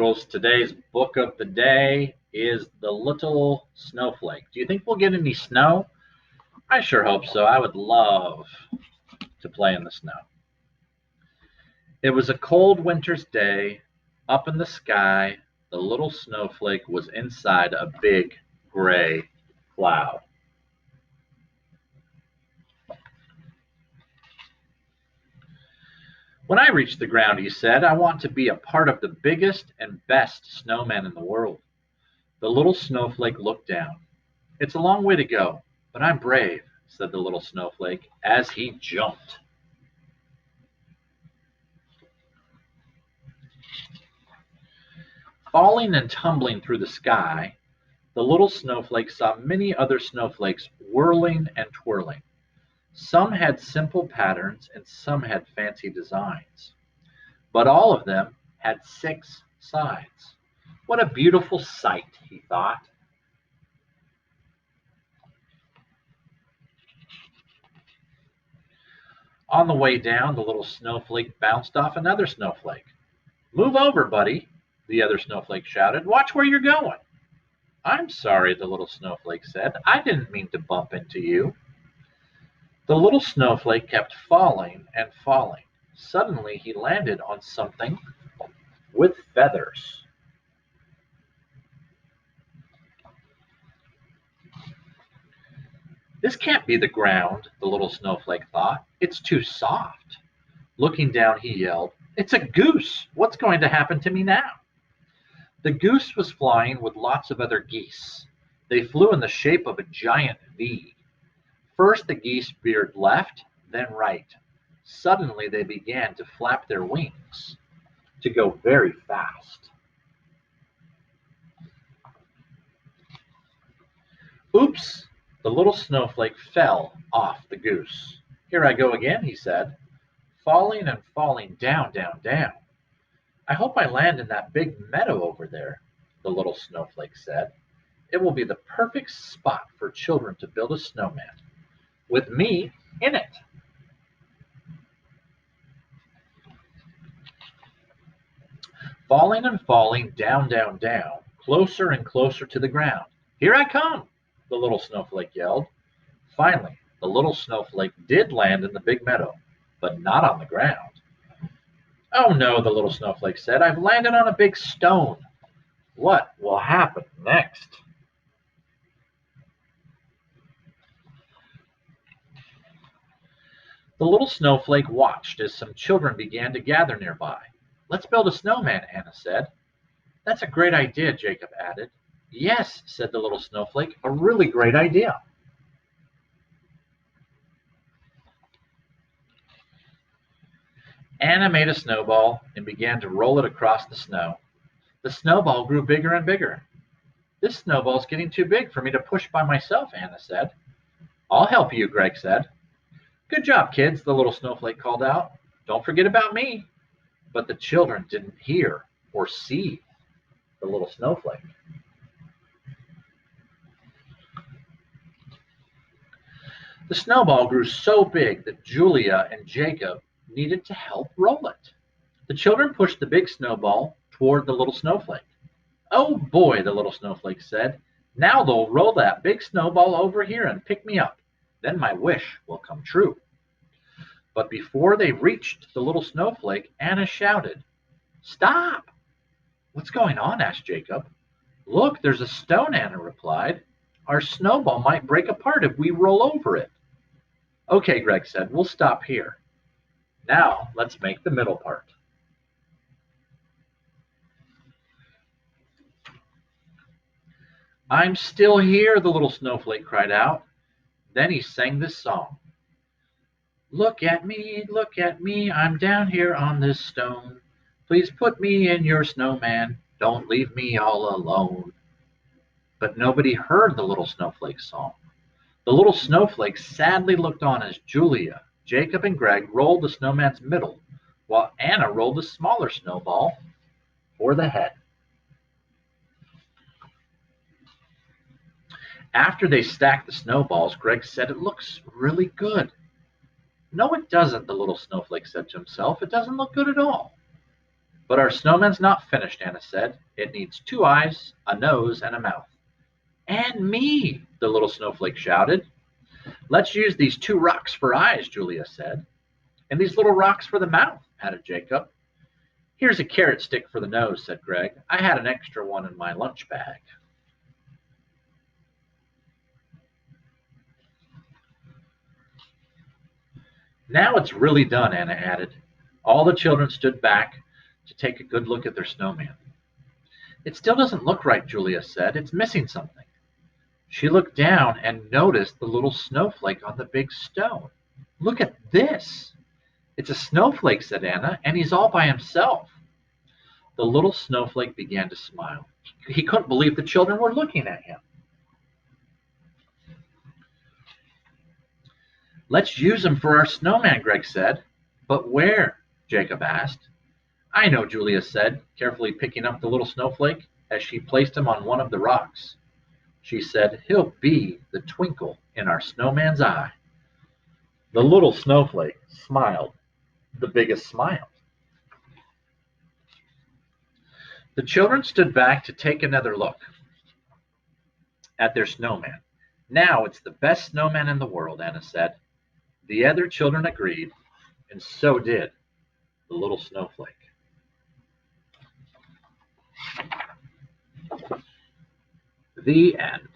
Girls, today's book of the day is The Little Snowflake. Do you think we'll get any snow? I sure hope so. I would love to play in the snow. It was a cold winter's day. Up in the sky, the little snowflake was inside a big gray cloud. When I reach the ground, he said, I want to be a part of the biggest and best snowman in the world. The little snowflake looked down. It's a long way to go, but I'm brave, said the little snowflake as he jumped. Falling and tumbling through the sky, the little snowflake saw many other snowflakes whirling and twirling. Some had simple patterns and some had fancy designs, but all of them had six sides. What a beautiful sight, he thought. On the way down, the little snowflake bounced off another snowflake. Move over, buddy, the other snowflake shouted. Watch where you're going. I'm sorry, the little snowflake said. I didn't mean to bump into you. The little snowflake kept falling and falling. Suddenly he landed on something with feathers. This can't be the ground, the little snowflake thought. It's too soft. Looking down, he yelled, It's a goose! What's going to happen to me now? The goose was flying with lots of other geese. They flew in the shape of a giant V. First the geese veered left, then right. Suddenly they began to flap their wings, to go very fast. Oops! The little snowflake fell off the goose. Here I go again, he said, falling and falling down, down, down. I hope I land in that big meadow over there, the little snowflake said. It will be the perfect spot for children to build a snowman, with me in it. Falling and falling, down, down, down, closer and closer to the ground. Here I come, the little snowflake yelled. Finally, the little snowflake did land in the big meadow, but not on the ground. Oh no, the little snowflake said, I've landed on a big stone. What will happen next? The little snowflake watched as some children began to gather nearby. Let's build a snowman, Anna said. That's a great idea, Jacob added. Yes, said the little snowflake, a really great idea. Anna made a snowball and began to roll it across the snow. The snowball grew bigger and bigger. This snowball's getting too big for me to push by myself, Anna said. I'll help you, Greg said. Good job, kids, the little snowflake called out. Don't forget about me. But the children didn't hear or see the little snowflake. The snowball grew so big that Julia and Jacob needed to help roll it. The children pushed the big snowball toward the little snowflake. Oh boy, the little snowflake said. Now they'll roll that big snowball over here and pick me up. Then my wish will come true. But before they reached the little snowflake, Anna shouted, Stop! What's going on? Asked Jacob. Look, there's a stone, Anna replied. Our snowball might break apart if we roll over it. Okay, Greg said, we'll stop here. Now let's make the middle part. I'm still here, the little snowflake cried out. Then he sang this song. Look at me, I'm down here on this stone. Please put me in your snowman, don't leave me all alone. But nobody heard the little snowflake's song. The little snowflake sadly looked on as Julia, Jacob, and Greg rolled the snowman's middle, while Anna rolled the smaller snowball for the head. After they stacked the snowballs, Greg said, It looks really good. No, it doesn't, the little snowflake said to himself. It doesn't look good at all. But our snowman's not finished, Anna said. It needs 2 eyes, a nose, and a mouth. And me, the little snowflake shouted. Let's use these 2 rocks for eyes, Julia said. And these little rocks for the mouth, added Jacob. Here's a carrot stick for the nose, said Greg. I had an extra one in my lunch bag. Now it's really done, Anna added. All the children stood back to take a good look at their snowman. It still doesn't look right, Julia said. It's missing something. She looked down and noticed the little snowflake on the big stone. Look at this. It's a snowflake, said Anna, and he's all by himself. The little snowflake began to smile. He couldn't believe the children were looking at him. Let's use him for our snowman, Greg said. But where? Jacob asked. I know, Julia said, carefully picking up the little snowflake as she placed him on one of the rocks. She said, he'll be the twinkle in our snowman's eye. The little snowflake smiled the biggest smile. The children stood back to take another look at their snowman. Now it's the best snowman in the world, Anna said. The other children agreed, and so did the little snowflake. The end.